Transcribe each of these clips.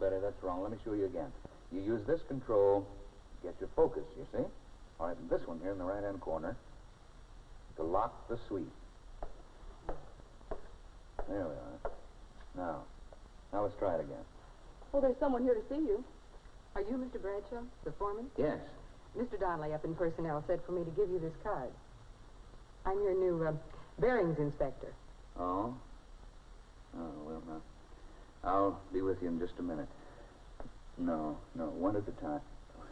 Betty, that's wrong. Let me show you again. You use this control, get your focus, you see? All right, and this one here in the right-hand corner to lock the sweep. There we are. Now let's try it again. Oh, there's someone here to see you. Are you Mr. Bradshaw, the foreman? Yes. Mr. Donley up in personnel said for me to give you this card. I'm your new bearings inspector. Oh? Oh, well, now, I'll be with you in just a minute. No, one at a time.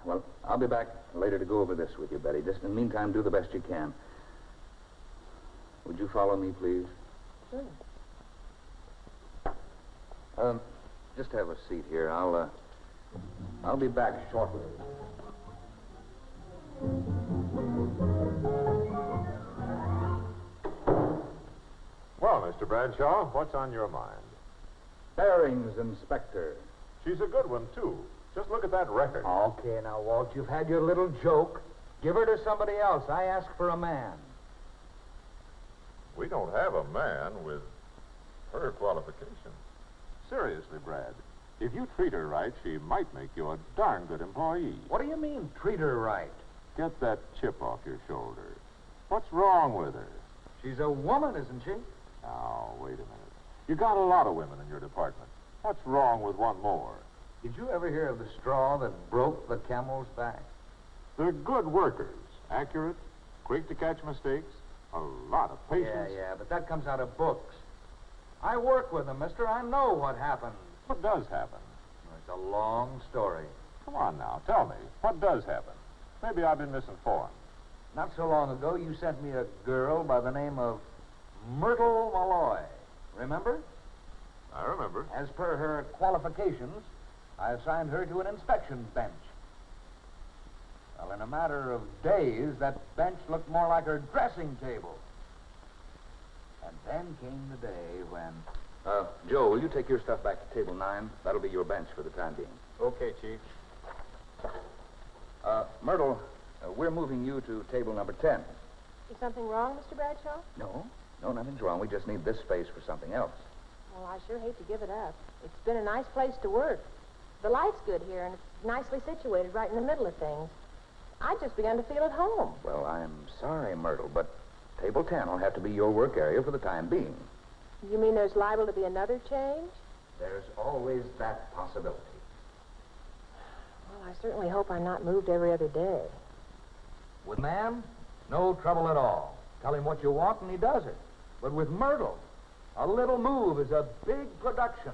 Well, I'll be back later to go over this with you, Betty. Just in the meantime, do the best you can. Would you follow me, please? Sure. Just have a seat here. I'll be back shortly. Well, Mr. Bradshaw, what's on your mind? Bearings inspector. She's a good one, too. Just look at that record. Okay, now, Walt, you've had your little joke. Give her to somebody else. I asked for a man. We don't have a man with her qualifications. Seriously, Brad, if you treat her right, she might make you a darn good employee. What do you mean, treat her right? Get that chip off your shoulder. What's wrong with her? She's a woman, isn't she? Now, wait a minute. You got a lot of women in your department. What's wrong with one more? Did you ever hear of the straw that broke the camel's back? They're good workers. Accurate, quick to catch mistakes, a lot of patience. Yeah, but that comes out of books. I work with them, mister. I know what happened. What does happen? It's a long story. Come on now, tell me. What does happen? Maybe I've been misinformed. Not so long ago, you sent me a girl by the name of Myrtle Malloy. Remember? I remember. As per her qualifications, I assigned her to an inspection bench. Well, in a matter of days, that bench looked more like her dressing table. And then came the day when... Joe, will you take your stuff back to table 9? That'll be your bench for the time being. Okay, Chief. Myrtle, we're moving you to table number 10. Is something wrong, Mr. Bradshaw? No, nothing's wrong. We just need this space for something else. Well, I sure hate to give it up. It's been a nice place to work. The light's good here, and it's nicely situated right in the middle of things. I just begun to feel at home. Well, I'm sorry, Myrtle, but table 10 will have to be your work area for the time being. You mean there's liable to be another change? There's always that possibility. Well, I certainly hope I'm not moved every other day. With man, no trouble at all. Tell him what you want, and he does it. But with Myrtle, a little move is a big production.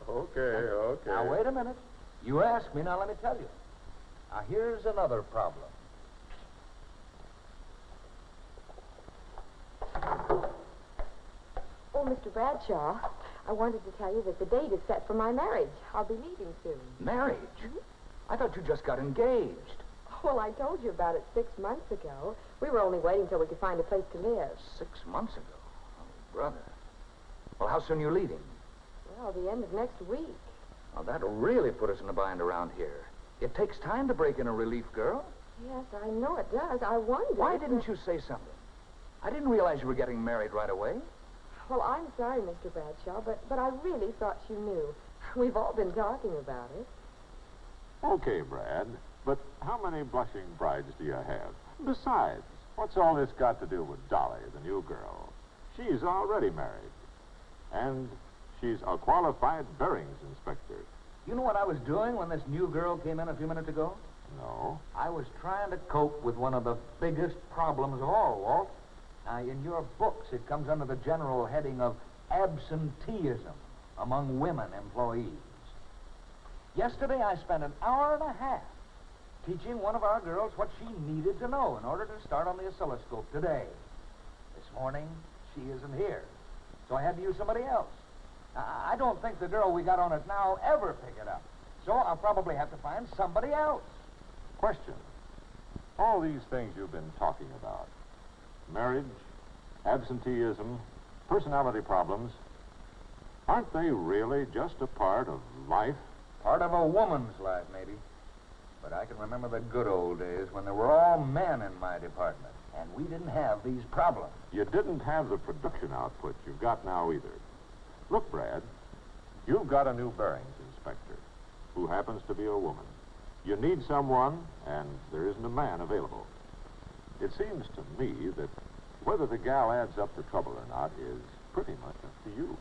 Okay. Now, wait a minute. You asked me, now let me tell you. Now, here's another problem. Oh, Mr. Bradshaw, I wanted to tell you that the date is set for my marriage. I'll be leaving soon. Marriage? I thought you just got engaged. Well, I told you about it 6 months ago. We were only waiting till we could find a place to live. 6 months ago? Oh, brother. Well, how soon are you leaving? Well, the end of next week. Well, that'll really put us in a bind around here. It takes time to break in a relief girl. Yes, I know it does. I wondered. Why didn't you say something? I didn't realize you were getting married right away. Well, I'm sorry, Mr. Bradshaw, but I really thought you knew. We've all been talking about it. Okay, Brad. But how many blushing brides do you have? Besides, what's all this got to do with Dolly, the new girl? She's already married. And she's a qualified bearings inspector. You know what I was doing when this new girl came in a few minutes ago? No. I was trying to cope with one of the biggest problems of all, Walt. Now, in your books, it comes under the general heading of absenteeism among women employees. Yesterday, I spent an hour and a half teaching one of our girls what she needed to know in order to start on the oscilloscope today. This morning, she isn't here, so I had to use somebody else. I don't think the girl we got on it now ever pick it up, so I'll probably have to find somebody else. Question. All these things you've been talking about, marriage, absenteeism, personality problems, aren't they really just a part of life? Part of a woman's life, maybe. But I can remember the good old days when there were all men in my department, and we didn't have these problems. You didn't have the production output you've got now either. Look, Brad, you've got a new bearings inspector. who happens to be a woman. You need someone, and there isn't a man available. It seems to me that whether the gal adds up to trouble or not is pretty much up to you.